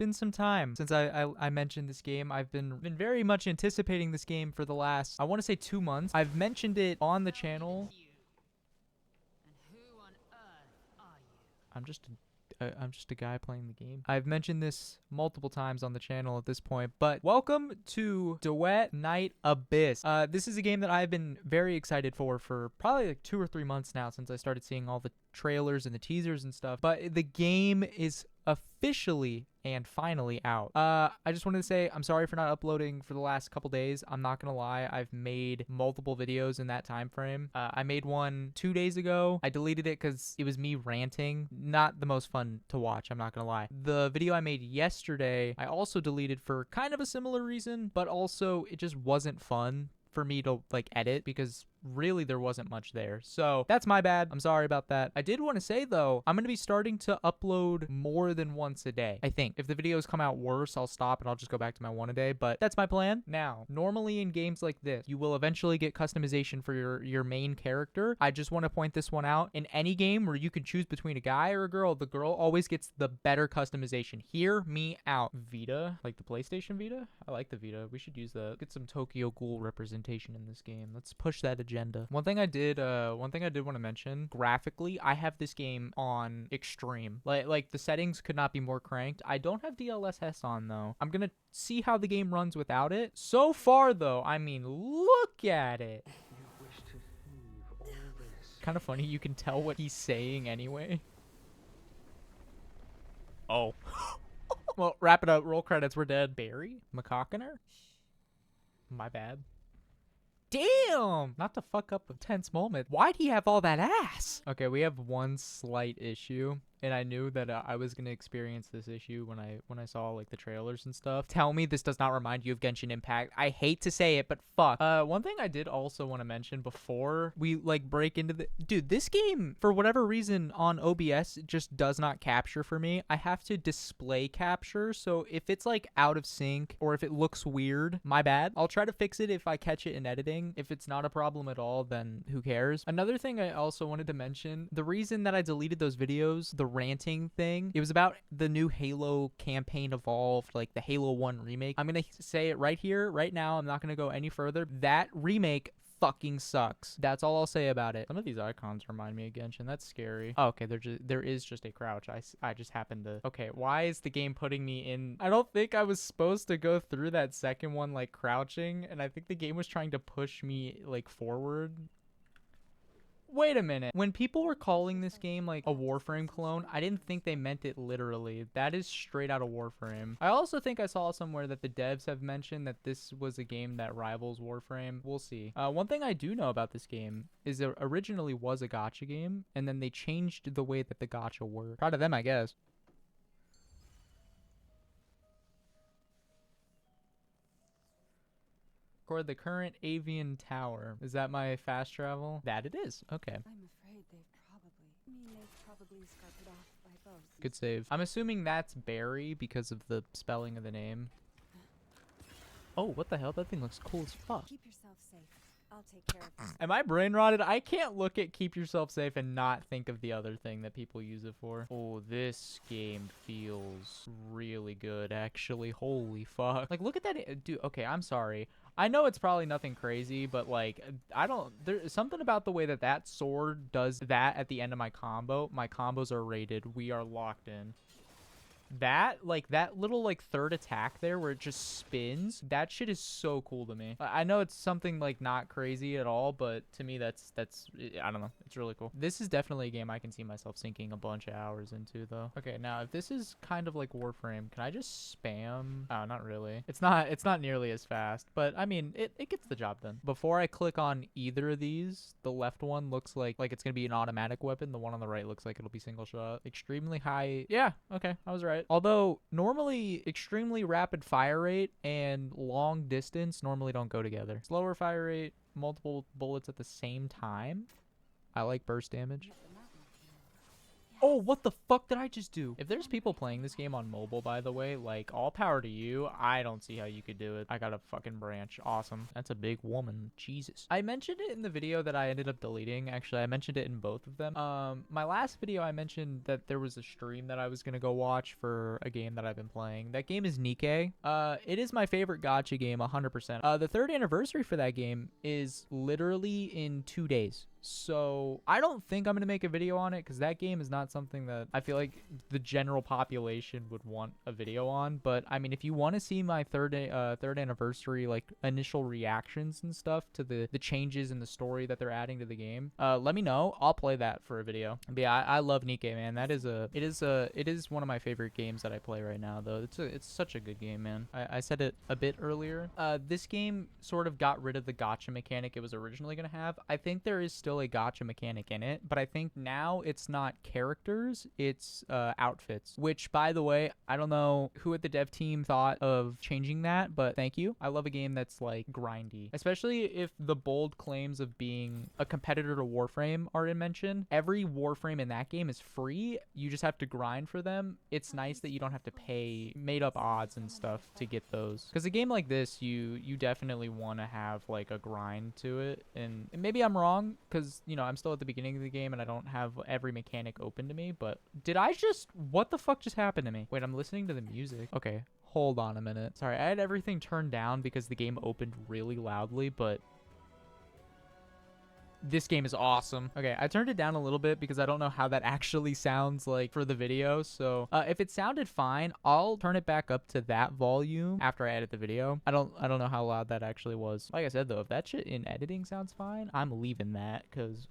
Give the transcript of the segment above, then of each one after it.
been some time since I mentioned this game. I've been very much anticipating this game for the last, I want to say 2 months. I've mentioned it on the channel. I'm just a guy playing the game. I've mentioned this multiple times on the channel at this point, but welcome to DUET Night Abyss. This is a game that I've been very excited for probably like 2 or 3 months now since I started seeing all the trailers and the teasers and stuff, but the game is officially and finally out. I just wanted to say I'm sorry for not uploading for the last couple days. I'm not gonna lie, I've made multiple videos in that time frame. I made one 2 days ago. I deleted it because it was me ranting. Not the most fun to watch, I'm not gonna lie. The video I made yesterday, I also deleted for kind of a similar reason, but also it just wasn't fun for me to like edit because really there wasn't much there. So that's my bad. I'm sorry about that. I did want to say though, I'm going to be starting to upload more than once a day. I think if the videos come out worse, I'll stop and I'll just go back to my one a day, but that's my plan. Now, normally in games like this, you will eventually get customization for your main character. I just want to point this one out. In any game where you can choose between a guy or a girl, the girl always gets the better customization. Hear me out. Vita, like the PlayStation Vita? I like the Vita. We should use that. Get some Tokyo Ghoul representation in this game. Let's push that agenda. One thing I did want to mention, graphically, I have this game on extreme. Like the settings could not be more cranked. I don't have DLSS on though. I'm gonna see how the game runs without it. So far though, I mean, look at it. You wish to leave all this. Kind of funny, you can tell what he's saying anyway. Oh. Well, wrap it up. Roll credits. We're dead. Barry? McCockiner? My bad. Damn! Not to fuck up a tense moment. Why'd he have all that ass? Okay, we have one slight issue. And I knew that I was gonna experience this issue when I saw like the trailers and stuff. Tell me this does not remind you of Genshin Impact. I hate to say it, but fuck. One thing I did also want to mention before we like break into the dude, this game for whatever reason on OBS just does not capture for me. I have to display capture, so if it's like out of sync or if it looks weird, my bad. I'll try to fix it if I catch it in editing. If it's not a problem at all, then who cares? Another thing I also wanted to mention, the reason that I deleted those videos, the ranting thing, it was about the new Halo campaign evolved, like the Halo 1 remake. I'm gonna say it right here, right now. I'm not gonna go any further. That remake fucking sucks. That's all I'll say about it. Some of these icons remind me of Genshin. That's scary. Oh, okay, there is just a crouch. I just happened to. Okay, why is the game putting me in? I don't think I was supposed to go through that second one like crouching, and I think the game was trying to push me like forward. Wait a minute. When people were calling this game like a Warframe clone, I didn't think they meant it literally. That is straight out of Warframe. I also think I saw somewhere that the devs have mentioned that this was a game that rivals Warframe. We'll see. One thing I do know about this game is it originally was a gacha game, and then they changed the way that the gacha worked. Proud of them, I guess. Record the current avian tower. Is that my fast travel? That it is. Okay. I'm afraid they've probably scarpered off by both. Good save. I'm assuming that's Barry because of the spelling of the name. Oh, what the hell? That thing looks cool as fuck. Keep yourself safe. I'll take care of this. Am I brain rotted? I can't look at keep yourself safe and not think of the other thing that people use it for. Oh, this game feels really good, actually. Holy fuck. Like, look at that. Dude, okay, I'm sorry. I know it's probably nothing crazy, but like, there's something about the way that that sword does that at the end of my combo. My combos are rated. We are locked in. That, like, that little, like, third attack there where it just spins, that shit is so cool to me. I know it's something, like, not crazy at all, but to me, that's, I don't know. It's really cool. This is definitely a game I can see myself sinking a bunch of hours into, though. Okay, now, if this is kind of like Warframe, can I just spam? Oh, not really. It's not nearly as fast, but, I mean, it gets the job done. Before I click on either of these, the left one looks like it's gonna be an automatic weapon. The one on the right looks like it'll be single shot. Extremely high. Yeah, okay, I was right. Although normally extremely rapid fire rate and long distance normally don't go together. Slower fire rate, multiple bullets at the same time. I like burst damage. Yeah, Oh, what the fuck did I just do? If there's people playing this game on mobile, by the way, like, all power to you. I don't see how you could do it. I got a fucking branch. Awesome. That's a big woman. Jesus. I mentioned it in the video that I ended up deleting. Actually, I mentioned it in both of them. My last video, I mentioned that there was a stream that I was gonna go watch for a game that I've been playing. That game is Nikke. It is my favorite gacha game, 100%. The 3rd anniversary for that game is literally in 2 days. So I don't think I'm going to make a video on it because that game is not something that I feel like the general population would want a video on. But I mean, if you want to see my third anniversary, like initial reactions and stuff to the changes in the story that they're adding to the game, let me know. I'll play that for a video. But yeah, I love Nikke, man. It is one of my favorite games that I play right now, though. It's such a good game, man. I said it a bit earlier. This game sort of got rid of the gacha mechanic it was originally going to have. I think there is still a gacha mechanic in it, but I think now it's not characters, it's outfits, which, by the way, I don't know who at the dev team thought of changing that, but thank you. I love a game that's like grindy, especially if the bold claims of being a competitor to Warframe are in mention. Every Warframe in that game is free. You just have to grind for them. It's nice that you don't have to pay made up odds and stuff to get those, because a game like this, you definitely want to have like a grind to it. And maybe I'm wrong, because you know, I'm still at the beginning of the game and I don't have every mechanic open to me, but what the fuck just happened to me? Wait, I'm listening to the music. Okay, hold on a minute. Sorry, I had everything turned down because the game opened really loudly, but this game is awesome. Okay, I turned it down a little bit because I don't know how that actually sounds like for the video. So if it sounded fine, I'll turn it back up to that volume after I edit the video. I don't know how loud that actually was. Like I said, though, if that shit in editing sounds fine, I'm leaving that because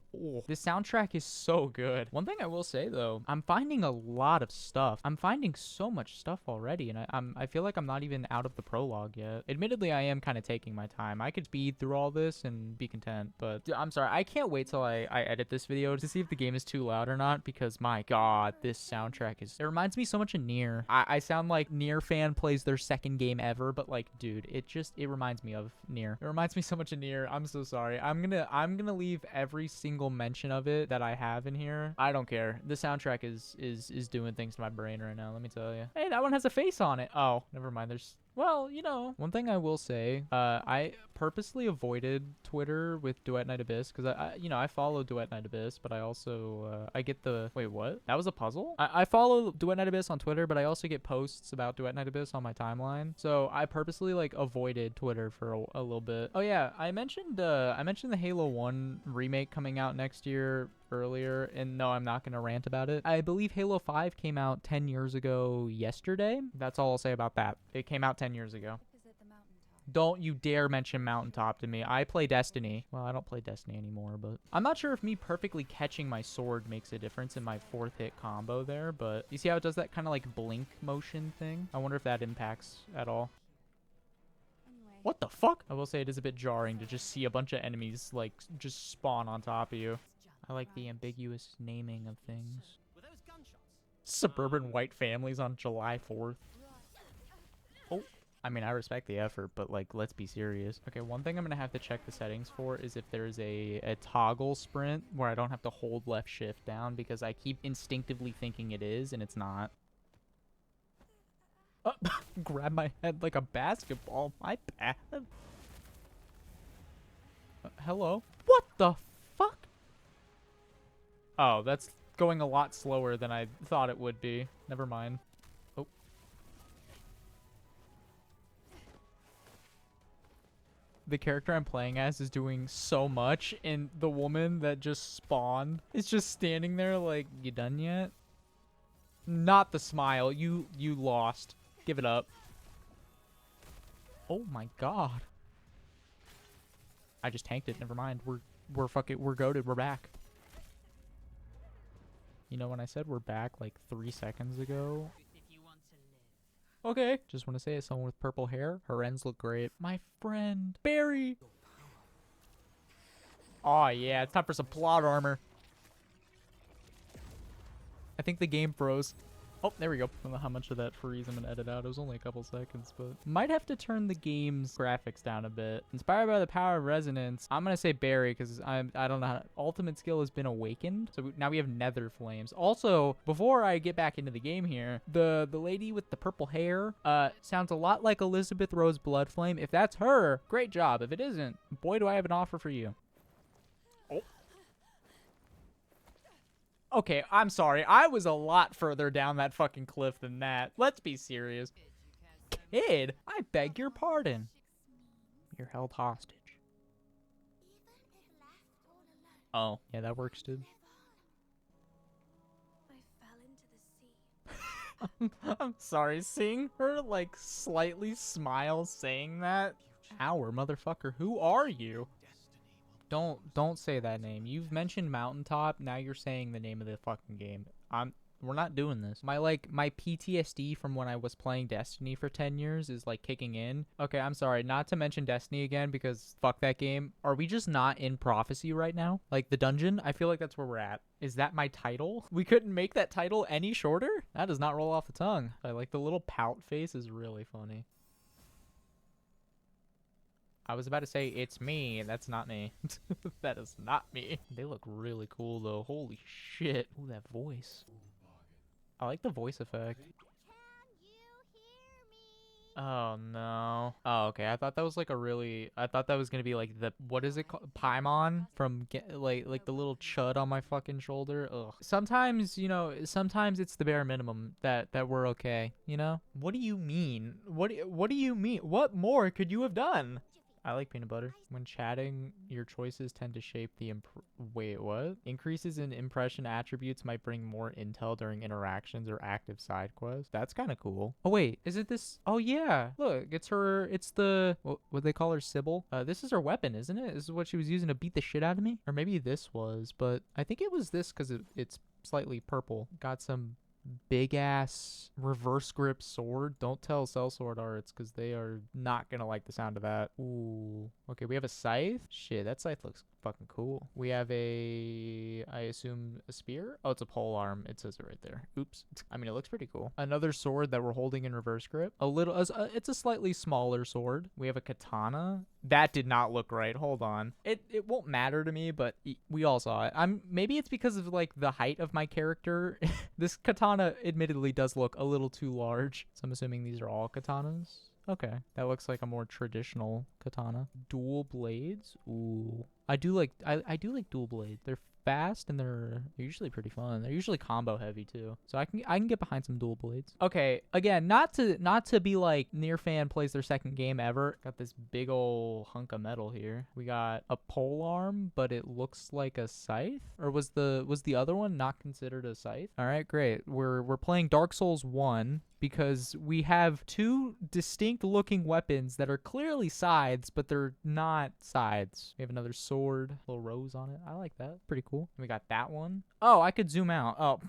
this soundtrack is so good. One thing I will say, though, I'm finding a lot of stuff. I'm finding so much stuff already, and I feel like I'm not even out of the prologue yet. Admittedly, I am kind of taking my time. I could speed through all this and be content, but I'm sorry. I can't wait till I edit this video to see if the game is too loud or not, because my god, this soundtrack it reminds me so much of Nier. I sound like Nier fan plays their second game ever, but like, dude, it reminds me of Nier. It reminds me so much of Nier. I'm so sorry. I'm gonna leave every single mention of it that I have in here. I don't care. The soundtrack is doing things to my brain right now, let me tell you. Hey, that one has a face on it. Oh, never mind. Well, you know, one thing I will say, I purposely avoided Twitter with Duet Night Abyss because I follow Duet Night Abyss, but I also I get the wait, what? That was a puzzle? I follow Duet Night Abyss on Twitter, but I also get posts about Duet Night Abyss on my timeline. So I purposely like avoided Twitter for a little bit. Oh yeah, I mentioned the Halo 1 remake coming out next year earlier, and no, I'm not gonna rant about it. I believe Halo 5 came out 10 years ago yesterday. That's all I'll say about that. It came out 10 years ago. Is it the mountaintop? Don't you dare mention Mountaintop to me. I play Destiny. Well, I don't play Destiny anymore, but I'm not sure if me perfectly catching my sword makes a difference in my 4th hit combo there, but you see how it does that kind of like blink motion thing? I wonder if that impacts at all. Anyway. What the fuck? I will say it is a bit jarring to just see a bunch of enemies like just spawn on top of you. I like the ambiguous naming of things. Suburban white families on July 4th. Oh, I mean, I respect the effort, but like, let's be serious. Okay, one thing I'm gonna have to check the settings for is if there's a toggle sprint where I don't have to hold left shift down, because I keep instinctively thinking it is, and it's not. Grab my head like a basketball. My bad. Hello? What the fuck? Oh, that's going a lot slower than I thought it would be. Never mind. Oh. The character I'm playing as is doing so much, and the woman that just spawned is just standing there like, you done yet? Not the smile. You lost. Give it up. Oh my god. I just tanked it. Never mind. We're goated. We're back. You know, when I said we're back like 3 seconds ago. Okay. Just want to say, as someone with purple hair, her ends look great. My friend, Barry. Oh yeah, it's time for some plot armor. I think the game froze. Oh, there we go. I don't know how much of that freeze I'm gonna edit out. It was only a couple seconds, but might have to turn the game's graphics down a bit. Inspired by the power of resonance, I'm gonna say Barry because I don't know how ultimate skill has been awakened. So now we have nether flames. Also, before I get back into the game here, the lady with the purple hair sounds a lot like Elizabeth Rose Bloodflame. If that's her, great job. If it isn't, boy, do I have an offer for you. Oh. Okay, I'm sorry. I was a lot further down that fucking cliff than that. Let's be serious. Kid, I beg your pardon. You're held hostage. Oh, yeah, that works, dude. I fell into the sea. I'm sorry, seeing her, like, slightly smile saying that. Our motherfucker, who are you? Don't say that name. You've mentioned Mountaintop, now you're saying the name of the fucking game. We're not doing this. My PTSD from when I was playing Destiny for 10 years is like kicking in. Okay, I'm sorry, not to mention Destiny again because fuck that game. Are we just not in Prophecy right now? Like the dungeon? I feel like that's where we're at. Is that my title? We couldn't make that title any shorter? That does not roll off the tongue. I like the little pout face is really funny. I was about to say, it's me. That's not me. That is not me. They look really cool, though. Holy shit. Ooh, that voice. I like the voice effect. Oh, no. Oh, okay. I thought that was like a really... I thought that was going to be like the... What is it called? Paimon? From, like the little chud on my fucking shoulder. Ugh. Sometimes, you know, sometimes it's the bare minimum that we're okay, you know? What do you mean? What do you mean? What more could you have done? I like peanut butter. When chatting, your choices tend to shape the wait, what? Increases in impression attributes might bring more intel during interactions or active side quests. That's kind of cool. Oh wait, is it this? Oh yeah, look, it's her. It's the what they call her, Sybil. This is her weapon, isn't it? This is what she was using to beat the shit out of me. Or maybe this was, but I think it was this because it's slightly purple. Got some big ass reverse grip sword. Don't tell Sellsword Arts because they are not gonna like the sound of that. Ooh. Okay, we have a scythe. Shit, that scythe looks fucking cool. We have a, I assume, a spear. Oh, it's a pole arm. It says it right there. Oops. I mean, it looks pretty cool. Another sword that we're holding in reverse grip. It's a slightly smaller sword. We have a katana. That did not look right. Hold on. It won't matter to me, but we all saw it. Maybe it's because of like the height of my character. This katana admittedly does look a little too large. So I'm assuming these are all katanas. Okay, that looks like a more traditional katana. Dual blades. Ooh, I do like dual blades. They're fast and they're usually pretty fun. They're usually combo heavy too, so I can get behind some dual blades. Okay, again, not to be like near fan plays their second game ever. Got this big old hunk of metal here. We got a pole arm, but it looks like a scythe. Or was the other one not considered a scythe? All right, great. We're playing Dark Souls 1 because we have two distinct looking weapons that are clearly scythes, but they're not scythes. We have another sword, little rose on it. I like that. Pretty cool. We got that one. Oh, I could zoom out. Oh,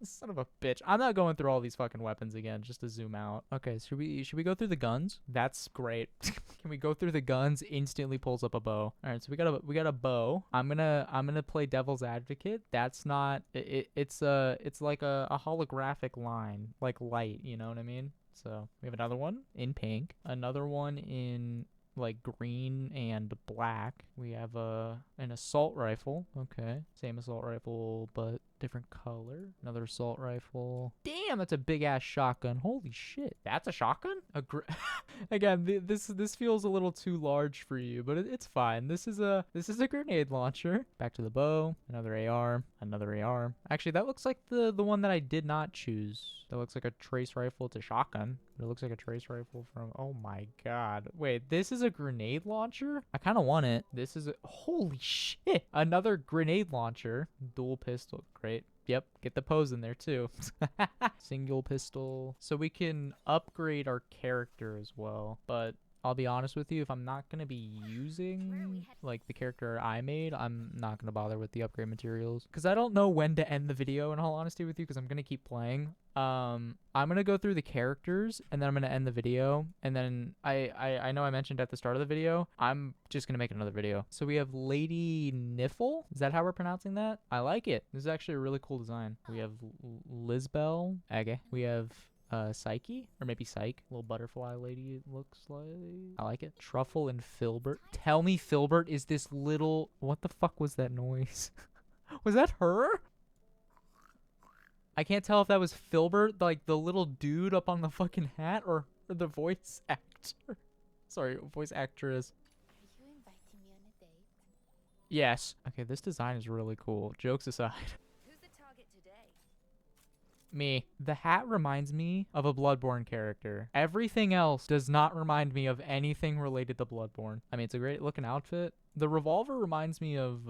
son of a bitch. I'm not going through all these fucking weapons again just to zoom out. Okay, should we go through the guns? That's great. Can we go through the guns? Instantly pulls up a bow. All right, so we got a bow. I'm gonna play devil's advocate. That's not it's like a holographic line, like light, you know what I mean? So we have another one in pink, another one in like green and black. We have an assault rifle. Okay, same assault rifle but different color. Another assault rifle. Damn, that's a big ass shotgun. Holy shit, that's a shotgun. Again, this feels a little too large for you, but it's fine. This is a grenade launcher. Back to the bow. Another AR. Another AR. Actually, that looks like the one that I did not choose. That looks like a trace rifle. It's a shotgun. But it looks like a trace rifle from... Oh my god. Wait, this is a grenade launcher? I kind of want it. This is a... Holy shit. Another grenade launcher. Dual pistol. Great. Yep, get the pose in there too. Single pistol. So we can upgrade our character as well. But I'll be honest with you, if I'm not gonna be using like the character I made, I'm not gonna bother with the upgrade materials because I don't know when to end the video. In all honesty with you, because I'm gonna keep playing. I'm gonna go through the characters and then I'm gonna end the video. And then I know I mentioned at the start of the video, I'm just gonna make another video. So we have Lady Niffle. Is that how we're pronouncing that? I like it. This is actually a really cool design. We have Lisbel. Okay. We have Psyche, or maybe Psyche, little butterfly lady it looks like. I like it. Truffle and Filbert. Tell me Filbert is this little, what the fuck was that noise? Was that her? I can't tell if that was Filbert, like the little dude up on the fucking hat, or the voice actor. Sorry, voice actress. Are you inviting me on a date? Yes. Okay, this design is really cool. Jokes aside. Who's the target today? Me. The hat reminds me of a Bloodborne character. Everything else does not remind me of anything related to Bloodborne. I mean, it's a great looking outfit. The revolver reminds me of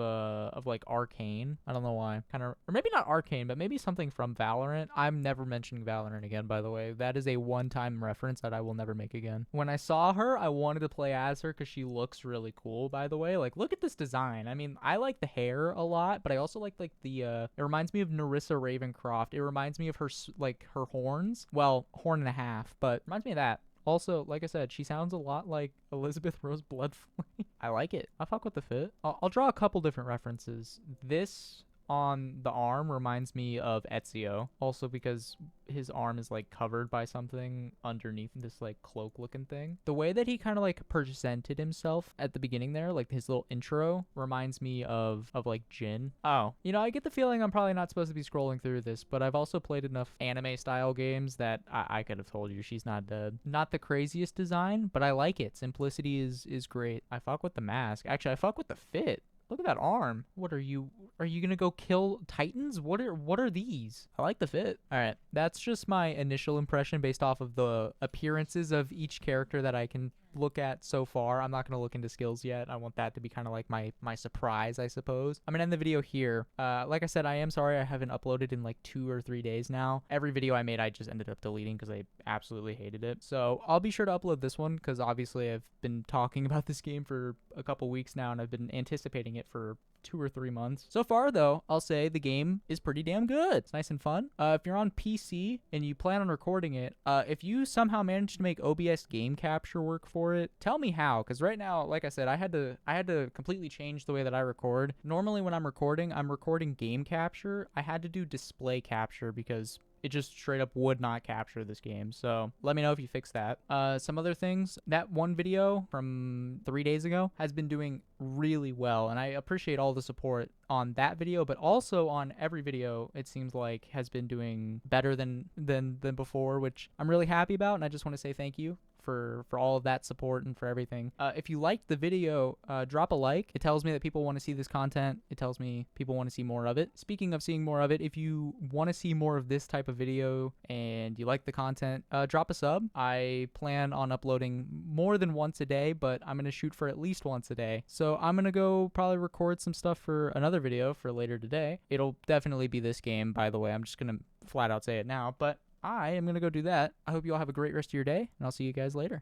like Arcane. I don't know why. Kind of, or maybe not Arcane, but maybe something from Valorant. I'm never mentioning Valorant again, by the way. That is a one-time reference that I will never make again. When I saw her, I wanted to play as her because she looks really cool, by the way. Like, look at this design. I mean, I like the hair a lot, but I also like the, it reminds me of Narissa Ravencroft. It reminds me of her, like, her horns. Well, horn and a half, but reminds me of that. Also, like I said, she sounds a lot like Elizabeth Rose Bloodflame. I like it. I fuck with the fit. I'll draw a couple different references. This on the arm reminds me of Ezio, also because his arm is like covered by something underneath this like cloak looking thing. The way that he kind of like presented himself at the beginning there, like his little intro, reminds me of like Jin. Oh, you know, I get the feeling I'm probably not supposed to be scrolling through this, but I've also played enough anime style games that I could have told you she's not dead. Not the craziest design, but I like it. Simplicity is great. I fuck with the mask. Actually, I fuck with the fit. Look at that arm. What are you gonna go kill titans? What are these? I like the fit. All right, that's just my initial impression based off of the appearances of each character that I can look at so far. I'm not gonna look into skills yet. I want that to be kind of like my surprise, I suppose. I'm gonna end the video here. Like I said, I am sorry I haven't uploaded in like 2 or 3 days now. Every video I made I just ended up deleting because I absolutely hated it. So I'll be sure to upload this one because obviously I've been talking about this game for a couple weeks now and I've been anticipating it for 2 or 3 months. So far, though, I'll say the game is pretty damn good. It's nice and fun. If you're on PC and you plan on recording it, if you somehow manage to make OBS game capture work for it, tell me how. Because right now, like I said, I had to completely change the way that I record. Normally, when I'm recording game capture. I had to do display capture because it just straight up would not capture this game. So let me know if you fix that. Some other things, that one video from 3 days ago has been doing really well, and I appreciate all the support on that video, but also on every video it seems like has been doing better than before, which I'm really happy about, and I just want to say thank you for all of that support and for everything. If you liked the video, drop a like. It tells me that people want to see this content. It tells me people want to see more of it. Speaking of seeing more of it, if you want to see more of this type of video and you like the content, drop a sub. I plan on uploading more than once a day, but I'm going to shoot for at least once a day. So I'm going to go probably record some stuff for another video for later today. It'll definitely be this game, by the way. I'm just going to flat out say it now, but I am going to go do that. I hope you all have a great rest of your day, and I'll see you guys later.